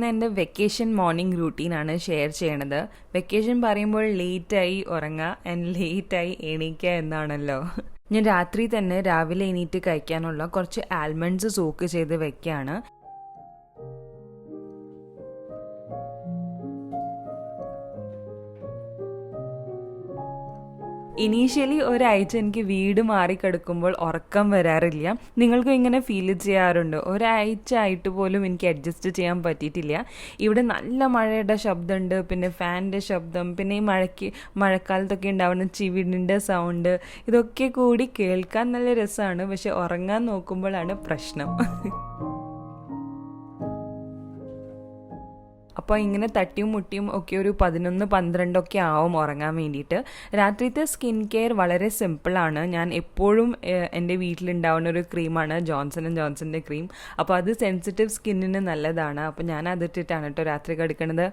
ഇന്ന് എൻ്റെ vacation morning റൂട്ടീനാണ് share ചെയ്യണത്. വെക്കേഷൻ പറയുമ്പോൾ ലേറ്റായി ഉറങ്ങുക ആൻഡ് ലേറ്റായി എണീക്കുക എന്നാണല്ലോ. ഞാൻ രാത്രി തന്നെ രാവിലെ എണീറ്റ് കഴിക്കാനുള്ള കുറച്ച് ആൽമണ്ട്സ് സോക്ക് ചെയ്ത് വെക്കുകയാണ്. ഇനീഷ്യലി ഒരാഴ്ച എനിക്ക് വീട് മാറിക്കിടക്കുമ്പോൾ ഉറക്കം വരാറില്ല. നിങ്ങൾക്കും ഇങ്ങനെ ഫീൽ ചെയ്യാറുണ്ട്? ഒരാഴ്ച ആയിട്ട് പോലും എനിക്ക് അഡ്ജസ്റ്റ് ചെയ്യാൻ പറ്റിയിട്ടില്ല. ഇവിടെ നല്ല മഴയുടെ ശബ്ദമുണ്ട്, പിന്നെ ഫാനിൻ്റെ ശബ്ദം, പിന്നെ ഈ മഴക്കാലത്തൊക്കെ ഉണ്ടാവുന്ന ചിവിടിൻ്റെ സൗണ്ട്, ഇതൊക്കെ കൂടി കേൾക്കാൻ നല്ല രസമാണ്. പക്ഷെ ഉറങ്ങാൻ നോക്കുമ്പോഴാണ് പ്രശ്നം. അപ്പോൾ ഇങ്ങനെ തട്ടിയും മുട്ടിയും ഒക്കെ ഒരു 11-12 ആവും ഉറങ്ങാൻ വേണ്ടിയിട്ട്. രാത്രിത്തെ സ്കിൻ കെയർ വളരെ സിമ്പിളാണ്. ഞാൻ എപ്പോഴും എൻ്റെ വീട്ടിലുണ്ടാവുന്ന ഒരു ക്രീമാണ് ജോൺസൻ്റെ ക്രീം. അപ്പോൾ അത് സെൻസിറ്റീവ് സ്കിന്നിന് നല്ലതാണ്. അപ്പോൾ ഞാൻ അതിട്ടിട്ടാണ് കേട്ടോ രാത്രി കിടക്കുന്നത്.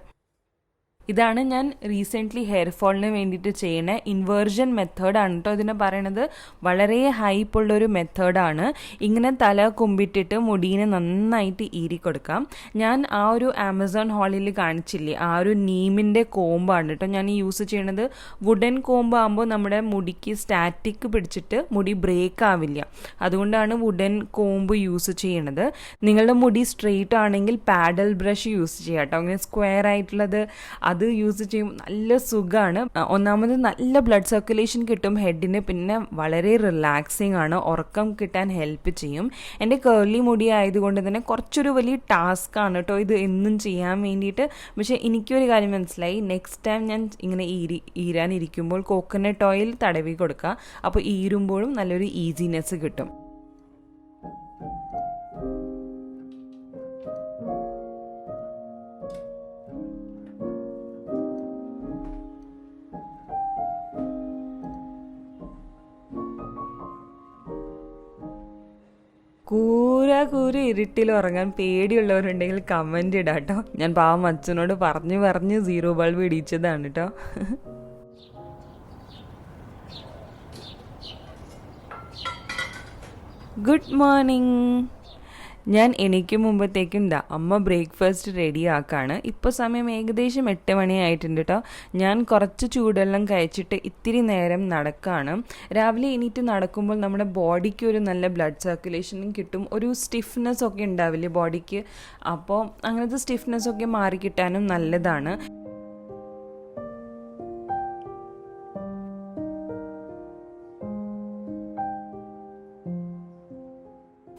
ഇതാണ് ഞാൻ റീസെൻ്റ്ലി ഹെയർ ഫോളിന് വേണ്ടിയിട്ട് ചെയ്യുന്ന ഇൻവേർഷൻ മെത്തേഡാണ് കേട്ടോ ഇതിനെ പറയണത്. വളരെ ഹൈപ്പുള്ളൊരു മെത്തേഡാണ്. ഇങ്ങനെ തല കുമ്പിട്ടിട്ട് മുടീനെ നന്നായിട്ട് ഈരി കൊടുക്കാം. ഞാൻ ആ ഒരു ആമസോൺ ഹോളിൽ കാണിച്ചില്ലേ, ആ ഒരു നീമിൻ്റെ കോമ്പാണ് കേട്ടോ ഞാൻ യൂസ് ചെയ്യണത്. വുഡൻ കോമ്പ് ആകുമ്പോൾ നമ്മുടെ മുടിക്ക് സ്റ്റാറ്റിക് പിടിച്ചിട്ട് മുടി ബ്രേക്ക് ആവില്ല. അതുകൊണ്ടാണ് വുഡൻ കോമ്പ് യൂസ് ചെയ്യണത്. നിങ്ങളുടെ മുടി സ്ട്രെയിറ്റ് ആണെങ്കിൽ പാഡൽ ബ്രഷ് യൂസ് ചെയ്യാം കേട്ടോ. അങ്ങനെ സ്ക്വയർ ആയിട്ടുള്ളത് അത് യൂസ് ചെയ്യുമ്പോൾ നല്ല സുഖമാണ്. ഒന്നാമത് നല്ല ബ്ലഡ് സർക്കുലേഷൻ കിട്ടും ഹെഡിന്, പിന്നെ വളരെ റിലാക്സിങ് ആണ്, ഉറക്കം കിട്ടാൻ ഹെൽപ്പ് ചെയ്യും. എൻ്റെ കേർലി മുടി ആയതുകൊണ്ട് തന്നെ കുറച്ചൊരു വലിയ ടാസ്ക് ആണ് കേട്ടോ ഇത് എന്നും ചെയ്യാൻ വേണ്ടിയിട്ട്. പക്ഷേ എനിക്കൊരു കാര്യം മനസ്സിലായി, നെക്സ്റ്റ് ടൈം ഞാൻ ഇങ്ങനെ ഈരാനിരിക്കുമ്പോൾ കോക്കനട്ട് ഓയിൽ തടവി കൊടുക്കുക. അപ്പോൾ ഈരുമ്പോഴും നല്ലൊരു ഈസിനെസ് കിട്ടും. കൂര ഇരുട്ടിൽ ഉറങ്ങാൻ പേടിയുള്ളവരുണ്ടെങ്കിൽ കമൻ്റ് ഇടാം കേട്ടോ. ഞാൻ പാവം അച്ഛനോട് പറഞ്ഞ് 0 ബൾബ് ഇടിച്ചതാണ് കേട്ടോ. Good morning. ഞാൻ എണീക്കും മുമ്പത്തേക്കും അമ്മ ബ്രേക്ക്ഫാസ്റ്റ് റെഡി ആക്കാണ്. ഇപ്പോൾ സമയം ഏകദേശം 8 മണിയായിട്ടുണ്ട് കേട്ടോ. ഞാൻ കുറച്ച് ചൂടുവെള്ളം കഴിച്ചിട്ട് ഇത്തിരി നേരം നടക്കുകയാണ്. രാവിലെ എണീറ്റ് നടക്കുമ്പോൾ നമ്മുടെ ബോഡിക്ക് ഒരു നല്ല ബ്ലഡ് സർക്കുലേഷനും കിട്ടും. ഒരു സ്റ്റിഫ്നെസ് ഒക്കെ ഉണ്ടാവില്ലേ ബോഡിക്ക്, അപ്പോൾ അങ്ങനത്തെ സ്റ്റിഫ്നെസ് ഒക്കെ മാറിക്കിട്ടാനും നല്ലതാണ്.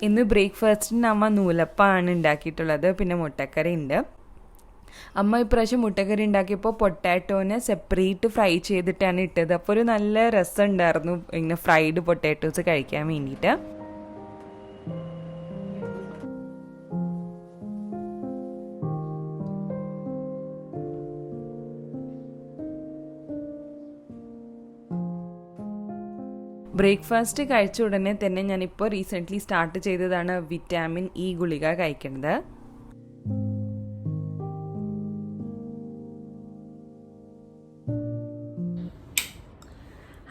ഇന്ന് ബ്രേക്ക്ഫാസ്റ്റിന് അമ്മ നൂലപ്പമാണ് ഉണ്ടാക്കിയിട്ടുള്ളത്, പിന്നെ മുട്ടക്കറി ഉണ്ട്. അമ്മ ഇപ്രാവശ്യം മുട്ടക്കറി ഉണ്ടാക്കിയപ്പോൾ പൊട്ടാറ്റോനെ സെപ്പറേറ്റ് ഫ്രൈ ചെയ്തിട്ടാണ് ഇട്ടത്. അപ്പോൾ ഒരു നല്ല രസം ഉണ്ടായിരുന്നു ഇങ്ങനെ ഫ്രൈഡ് പൊട്ടാറ്റോസ് കഴിക്കാൻ വേണ്ടിയിട്ട്. ബ്രേക്ക്ഫാസ്റ്റ് കഴിച്ച ഉടനെ തന്നെ ഞാനിപ്പോൾ റീസെൻ്റ്ലി സ്റ്റാർട്ട് ചെയ്തതാണ് വിറ്റാമിൻ ഇ ഗുളിക കഴിക്കുന്നത്.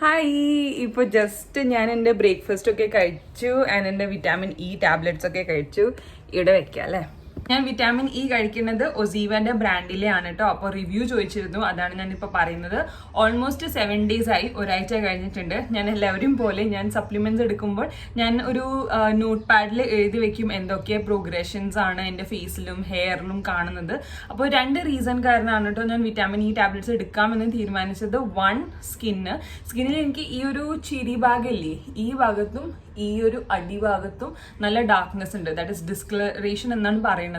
ഹായ്, ഇപ്പോൾ ജസ്റ്റ് ഞാൻ എൻ്റെ ബ്രേക്ക്ഫാസ്റ്റ് ഒക്കെ കഴിച്ചു ആൻഡ് എൻ്റെ വിറ്റാമിൻ ഇ ടാബ്ലറ്റ്സ് ഒക്കെ കഴിച്ചു. ഇവിടെ വെക്കാം അല്ലേ. ഞാൻ വിറ്റാമിൻ ഇ കഴിക്കുന്നത് ഒസീവന്റെ ബ്രാൻഡിലെ ആണ് കേട്ടോ. അപ്പോൾ റിവ്യൂ ചോദിച്ചിരുന്നു, അതാണ് ഞാനിപ്പോൾ പറയുന്നത്. ഓൾമോസ്റ്റ് 7 days ആയി, ഒരാഴ്ച കഴിഞ്ഞിട്ടുണ്ട്. ഞാൻ എല്ലാവരും പോലെ ഞാൻ സപ്ലിമെന്റ്സ് എടുക്കുമ്പോൾ ഞാൻ ഒരു നോട്ട് പാഡിൽ എഴുതി വെക്കും എന്തൊക്കെ പ്രോഗ്രഷൻസ് ആണ് എൻ്റെ ഫേസിലും ഹെയറിലും കാണുന്നത്. അപ്പോൾ 2 റീസൺ കാരണമാണ് കേട്ടോ ഞാൻ വിറ്റാമിൻ ഇ ടാബ്ലറ്റ്സ് എടുക്കാമെന്ന് തീരുമാനിച്ചത്. 1, സ്കിന്നിൽ എനിക്ക് ഈ ഒരു ചിരി ഭാഗമില്ലേ, ഈ ഭാഗത്തും ഈ ഒരു അടിഭാഗത്തും നല്ല ഡാർക്ക്നെസ് ഉണ്ട്. ദാറ്റ് ഇസ് ഡിസ്കളറേഷൻ എന്നാണ് പറയുന്നത്.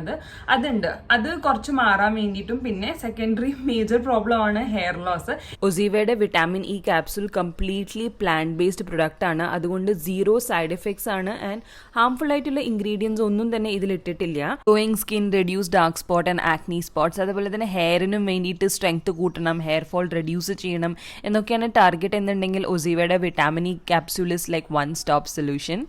അതുണ്ട്, അത് കുറച്ച് മാറാൻ വേണ്ടിയിട്ടും. പിന്നെ സെക്കൻഡറി മേജർ പ്രോബ്ലം ആണ് ഹെയർ ലോസ്. ഒസീവയുടെ vitamin E capsule completely plant based product ആണ്. അതുകൊണ്ട് 0 സൈഡ് എഫക്ട്സ് ആണ് ആൻഡ് ഹാർംഫുൾ ആയിട്ടുള്ള ഇൻഗ്രീഡിയൻസ് ഒന്നും തന്നെ ഇതിലിട്ടിട്ടില്ല. Glowing skin, reduce dark spot and acne spots, അതുപോലെ തന്നെ ഹെയറിനും വേണ്ടിയിട്ട് സ്ട്രെങ്ത് കൂട്ടണം, ഹെയർ ഫോൾ റെഡ്യൂസ് ചെയ്യണം എന്നൊക്കെയാണ് ടാർഗറ്റ് എന്നുണ്ടെങ്കിൽ ഒസീവയുടെ vitamin E capsule is like 1 stop solution.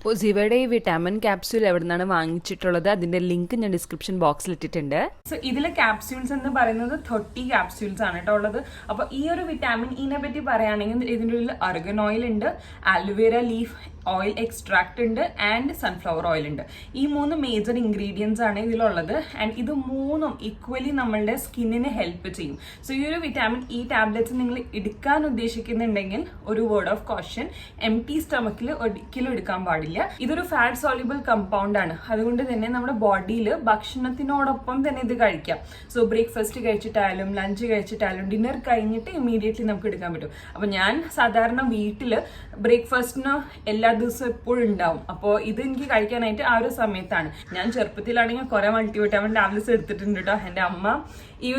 ഒസീവയുടെ ഈ വിറ്റാമിൻ ക്യാപ്സൂൾ എവിടെ നിന്നാണ് വാങ്ങിച്ചിട്ടുള്ളത് അതിന്റെ ലിങ്ക് ഞാൻ ഡിസ്ക്രിപ്ഷൻ ബോക്സിൽ ഇട്ടിട്ടുണ്ട്. സോ ഇതിലെ ക്യാപ്സ്യൂൾസ് എന്ന് പറയുന്നത് 30 ക്യാപ്സ്യൂൾസ് ആണ് കേട്ടോ ഉള്ളത്. അപ്പൊ ഈ ഒരു വിറ്റാമിൻ ഇനെ പറ്റി പറയുകയാണെങ്കിൽ ഇതിൻ്റെ ഉള്ളിൽ അർഗൻ ഓയിൽ ഉണ്ട്, ആലോവേര ലീഫ് ഓയിൽ എക്സ്ട്രാക്ട് ഉണ്ട് ആൻഡ് സൺഫ്ലവർ ഓയിൽ ഉണ്ട്. ഈ 3 മേജർ ഇൻഗ്രീഡിയൻസ് ആണ് ഇതിലുള്ളത്. ആൻഡ് ഇത് 3ഉം ഈക്വലി നമ്മളുടെ സ്കിന്നിന് ഹെൽപ്പ് ചെയ്യും. സോ ഈ ഒരു വിറ്റാമിൻ ഇ ടാബ്ലറ്റ്സ് നിങ്ങൾ എടുക്കാൻ ഉദ്ദേശിക്കുന്നുണ്ടെങ്കിൽ ഒരു വേർഡ് ഓഫ് കോഷൻ, എംപ്റ്റി സ്റ്റമക്കിൽ ഒരിക്കലും എടുക്കാൻ പാടില്ല. ഇതൊരു ഫാറ്റ് സോല്യൂബിൾ കമ്പൗണ്ട് ആണ്. അതുകൊണ്ട് തന്നെ നമ്മുടെ ബോഡിയിൽ ഭക്ഷണത്തിനോടൊപ്പം തന്നെ ഇത് കഴിക്കാം. സോ ബ്രേക്ക്ഫാസ്റ്റ് കഴിച്ചിട്ടായാലും ലഞ്ച് കഴിച്ചിട്ടായാലും ഡിന്നർ കഴിഞ്ഞിട്ട് ഇമ്മീഡിയറ്റ്ലി നമുക്ക് എടുക്കാൻ പറ്റും. അപ്പോൾ ഞാൻ സാധാരണ വീട്ടിൽ ബ്രേക്ക്ഫാസ്റ്റിന് എല്ലാ ദിവസവും എപ്പോഴും ഉണ്ടാവും. അപ്പോൾ ഇത് എനിക്ക് കഴിക്കാനായിട്ട് ആ ഒരു സമയത്താണ്. ഞാൻ ചെറുപ്പത്തിലാണെങ്കിൽ കുറെ മൾട്ടിവിറ്റാമിൻ ടാബ്ലറ്റ്സ് എടുത്തിട്ടുണ്ട് കേട്ടോ. എൻ്റെ അമ്മ ഈ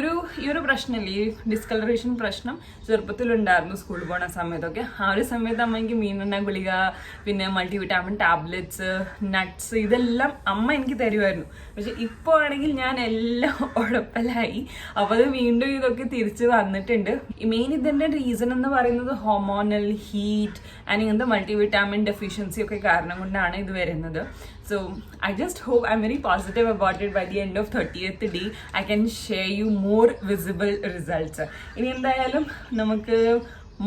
ഒരു പ്രശ്നമില്ല, ഈ ഡിസ്കളറേഷൻ പ്രശ്നം ചെറുപ്പത്തിലുണ്ടായിരുന്നു സ്കൂളിൽ പോണ സമയത്തൊക്കെ. ആ ഒരു സമയത്ത് അമ്മ എനിക്ക് മീനെണ്ണ ഗുളിക, പിന്നെ മൾട്ടിവിറ്റാമിൻ ടാബ്ലറ്റ്സ്, നട്ട്സ് ഇതെല്ലാം അമ്മ എനിക്ക് തരുമായിരുന്നു. പക്ഷെ ഇപ്പോൾ ആണെങ്കിൽ ഞാൻ എല്ലാം ഉഴപ്പലായി. അപ്പോൾ അത് വീണ്ടും ഇതൊക്കെ തിരിച്ച് വന്നിട്ടുണ്ട്. മെയിൻ ഇതിൻ്റെ റീസൺ എന്ന് പറയുന്നത് ഹോർമോണൽ ഹീറ്റ് ആൻഡ് ഇങ്ങനത്തെ മൾട്ടിവിറ്റാമിൻ ഡെഫിഷ്യൻസി ഒക്കെ കാരണം കൊണ്ടാണ് ഇത് വരുന്നത്. So I just hope I'm very positive about it. By the end of 30th day I can share you more visible results. ഇനി എന്തായാലും നമുക്ക്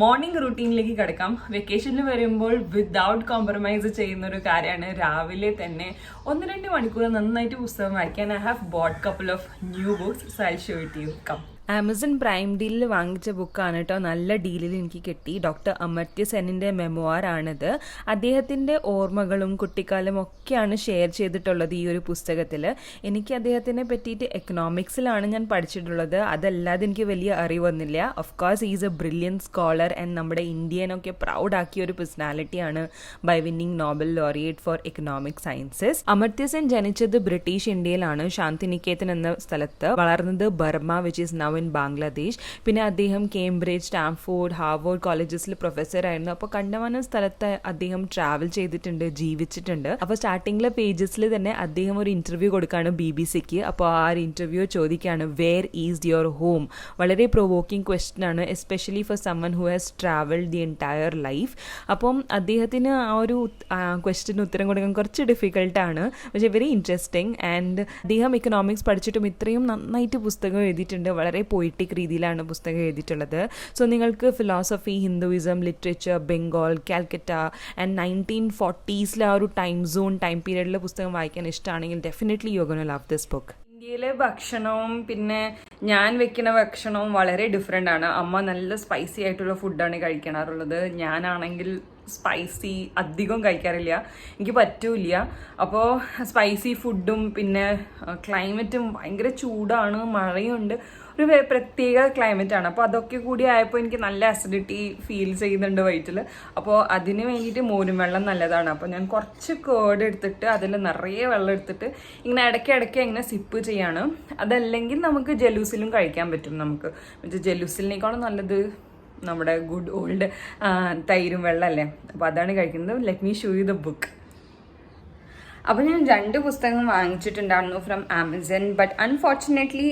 മോർണിംഗ് റൂട്ടീനിലേക്ക് കിടക്കാം. വെക്കേഷനിൽ വരുമ്പോൾ വിതൗട്ട് കോംപ്രമൈസ് ചെയ്യുന്ന ഒരു കാര്യമാണ് രാവിലെ തന്നെ 1-2 മണിക്കൂർ നന്നായിട്ട് പുസ്തകം വായിക്കാൻ. I have bought couple of new books. So I show it you. Come. Amazon Prime ഡീലിൽ വാങ്ങിച്ച ബുക്കാണ് കേട്ടോ. നല്ല ഡീലിൽ എനിക്ക് കിട്ടി. ഡോക്ടർ അമർത്യ സെന്നിൻ്റെ മെമ്മോയർ ആണിത്. അദ്ദേഹത്തിൻ്റെ ഓർമ്മകളും കുട്ടിക്കാലം ഒക്കെയാണ് ഷെയർ ചെയ്തിട്ടുള്ളത് ഈ ഒരു പുസ്തകത്തിൽ. എനിക്ക് അദ്ദേഹത്തിനെ പറ്റിയിട്ട് എക്കണോമിക്സിലാണ് ഞാൻ പഠിച്ചിട്ടുള്ളത്. അതല്ലാതെ എനിക്ക് വലിയ അറിവൊന്നുമില്ല. Of course is a brilliant scholar and നമ്മുടെ ഇന്ത്യനൊക്കെ പ്രൗഡ് ആക്കിയ ഒരു പേഴ്സണാലിറ്റിയാണ് by winning Nobel laureate for economic sciences. Amartya Sen ജനിച്ചത് ബ്രിട്ടീഷ് ഇന്ത്യയിലാണ്, ശാന്തിനികേതൻ എന്ന സ്ഥലത്ത്. വളർന്നത് Burma which is now in Bangladesh. പിന്നെ അദ്ദേഹം കേംബ്രിഡ്ജ്, സ്റ്റാംഫോർഡ്, ഹാർവേർഡ് കോളേജസിൽ പ്രൊഫസർ ആയിരുന്നു. അപ്പോൾ കണ്ടമാനം സ്ഥലത്ത് അദ്ദേഹം ട്രാവൽ ചെയ്തിട്ടുണ്ട്, ജീവിച്ചിട്ടുണ്ട്. അപ്പോൾ സ്റ്റാർട്ടിങ്ങിലെ പേജസിൽ തന്നെ അദ്ദേഹം ഒരു ഇന്റർവ്യൂ കൊടുക്കുകയാണ് BBC-ക്ക്. അപ്പോൾ ആ ഒരു ഇന്റർവ്യൂ ചോദിക്കുകയാണ്, വെയർ ഈസ് യുവർ ഹോം? വളരെ പ്രൊവോക്കിംഗ് ക്വസ്റ്റ്യൻ ആണ്, especially for someone who has travelled the entire life. അപ്പം അദ്ദേഹത്തിന് ആ ഒരു ക്വസ്റ്റ്യന് ഉത്തരം കൊടുക്കാൻ കുറച്ച് ഡിഫിക്കൽട്ടാണ്, പക്ഷേ വെരി ഇൻട്രസ്റ്റിംഗ്. ആൻഡ് അദ്ദേഹം എക്കണോമിക്സ് പഠിച്ചിട്ടും ഇത്രയും നന്നായിട്ട് പുസ്തകം എഴുതിയിട്ടുണ്ട്. വളരെ പോയിറ്റിക് രീതിയിലാണ് പുസ്തകം എഴുതിയിട്ടുള്ളത്. സോ നിങ്ങൾക്ക് philosophy, Hinduism, literature, Bengal, Calcutta and 1940s ആ ഒരു ടൈം പീരീഡിലെ പുസ്തകം വായിക്കാൻ ഇഷ്ടമാണെങ്കിൽ definitely you are gonna love this book. ഇന്ത്യയിലെ ഭക്ഷണവും പിന്നെ ഞാൻ വെക്കുന്ന ഭക്ഷണവും വളരെ ഡിഫറെൻ്റ് ആണ്. അമ്മ നല്ല സ്പൈസി ആയിട്ടുള്ള ഫുഡാണ് കഴിക്കാറുള്ളത്. ഞാനാണെങ്കിൽ സ്പൈസി അധികം കഴിക്കാറില്ല, എനിക്ക് പറ്റൂല. അപ്പോൾ സ്പൈസി ഫുഡും പിന്നെ ക്ലൈമറ്റും ഭയങ്കര ചൂടാണ്, മഴയുണ്ട്, ഒരു പ്രത്യേക ക്ലൈമറ്റാണ്. അപ്പോൾ അതൊക്കെ കൂടി ആയപ്പോൾ എനിക്ക് നല്ല അസിഡിറ്റി ഫീൽ ചെയ്യുന്നുണ്ട് വയറ്റിൽ. അപ്പോൾ അതിന് വേണ്ടിയിട്ട് മോരും വെള്ളം നല്ലതാണ്. അപ്പോൾ ഞാൻ കുറച്ച് കേർഡ് എടുത്തിട്ട് അതിൽ നിറയെ വെള്ളം എടുത്തിട്ട് ഇങ്ങനെ ഇടയ്ക്കിടയ്ക്ക് ഇങ്ങനെ സിപ്പ് ചെയ്യാണ്. അതല്ലെങ്കിൽ നമുക്ക് ജലൂസിലും കഴിക്കാൻ പറ്റും. നമുക്ക് ജലൂസിലിനേക്കാളും നല്ലത് നമ്മുടെ ഗുഡ് ഓൾഡ് തൈരും വെള്ളമല്ലേ. അപ്പോൾ അതാണ് കഴിക്കുന്നത്. Let me show you the book. അപ്പോൾ ഞാൻ 2 പുസ്തകം വാങ്ങിച്ചിട്ടുണ്ടായിരുന്നു ഫ്രം ആമസോൺ. ബട്ട് അൺഫോർച്ചുനേറ്റ്ലി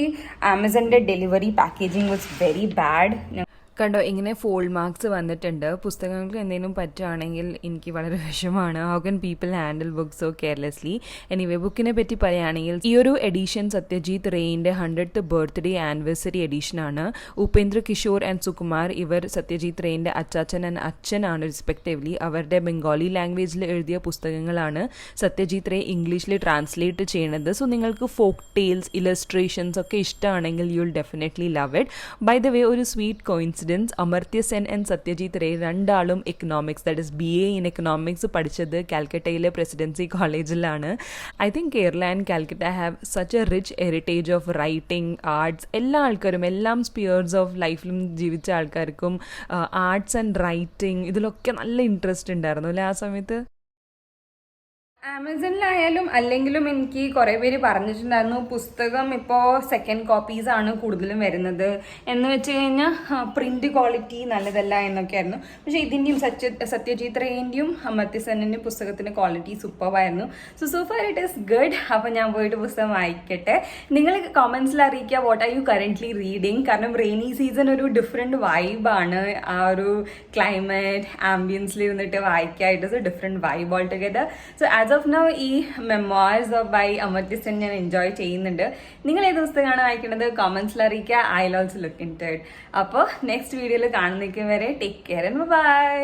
ആമസോണിൻ്റെ delivery packaging was very bad. കണ്ടോ, ഇങ്ങനെ ഫോൾഡ് മാർക്സ് വന്നിട്ടുണ്ട്. പുസ്തകങ്ങൾക്ക് എന്തെങ്കിലും പറ്റുകയാണെങ്കിൽ എനിക്ക് വളരെ വിഷമമാണ്. How can people handle books so carelessly. Anyway, ബുക്കിനെ പറ്റി പറയുകയാണെങ്കിൽ ഈ ഒരു എഡിഷൻ സത്യജിത് റേയിൻ്റെ 100th ബർത്ത്ഡേ ആനിവേഴ്സറി എഡിഷനാണ്. ഉപേന്ദ്ര കിഷോർ ആൻഡ് സുകുമാർ ഇവർ സത്യജിത് റേയിൻ്റെ അച്ചാച്ചൻ ആൻഡ് അച്ഛനാണ് റെസ്പെക്റ്റീവ്ലി. അവരുടെ ബംഗാളി ലാംഗ്വേജിൽ എഴുതിയ പുസ്തകങ്ങളാണ് സത്യജിത് റേ ഇംഗ്ലീഷിൽ ട്രാൻസ്ലേറ്റ് ചെയ്യുന്നത്. സോ നിങ്ങൾക്ക് ഫോക്ക് ടെയിൽസ്, ഇലസ്ട്രേഷൻസ് ഒക്കെ ഇഷ്ടമാണെങ്കിൽ you will definitely love it. By the way, ഒരു sweet coincidence, Amartya Sen and Satyajit Ray രണ്ടാളും economics, that is BA in economics പഠിച്ചത് കാൽക്കട്ടയിലെ പ്രസിഡൻസി കോളേജിലാണ്. I think Kerala and Calcutta have such a rich heritage of writing, arts. എല്ലാ ആൾക്കാരും എല്ലാം സ്പിയേഴ്സ് ഓഫ് ലൈഫിലും ജീവിച്ച ആൾക്കാർക്കും ആർട്സ് ആൻഡ് റൈറ്റിംഗ് ഇതിലൊക്കെ നല്ല ഇൻട്രസ്റ്റ് ഉണ്ടായിരുന്നു അല്ലേ ആ സമയത്ത്. ആമസോണിലായാലും അല്ലെങ്കിലും എനിക്ക് കുറേ പേര് പറഞ്ഞിട്ടുണ്ടായിരുന്നു പുസ്തകം ഇപ്പോൾ സെക്കൻഡ് കോപ്പീസ് ആണ് കൂടുതലും വരുന്നത് എന്ന് വെച്ച് കഴിഞ്ഞാൽ പ്രിന്റ് ക്വാളിറ്റി നല്ലതല്ല എന്നൊക്കെയായിരുന്നു. പക്ഷേ ഇതിൻ്റെയും സത്യജിത് റേൻ്റെയും അമർത്യ സെന്നിൻ്റെയും പുസ്തകത്തിൻ്റെ ക്വാളിറ്റി സൂപ്പറായിരുന്നു. So far it is good. അപ്പോൾ ഞാൻ പോയിട്ട് പുസ്തകം വായിക്കട്ടെ. നിങ്ങൾ കമൻസിൽ അറിയിക്കുക what are you currently reading. കാരണം റെയിനി സീസൺ ഒരു ഡിഫറെൻറ്റ് വൈബാണ്. ആ ഒരു ക്ലൈമറ്റ് ആംബിയൻസിൽ ഇരുന്നിട്ട് വായിക്കായിട്ട് different vibe all together. So as of now ഈ മെമ്മോയർസ് ബൈ അമർത്യ സെൻ ഞാൻ എൻജോയ് ചെയ്യുന്നുണ്ട്. നിങ്ങൾ ഏത് പുസ്തകമാണ് വായിക്കുന്നത് കമൻസിൽ അറിയിക്കുക. I will also look into it. അപ്പോൾ നെക്സ്റ്റ് വീഡിയോയിൽ കാണുന്നേക്കും വരെ ടേക്ക് കെയർ ആൻഡ് ബൈ.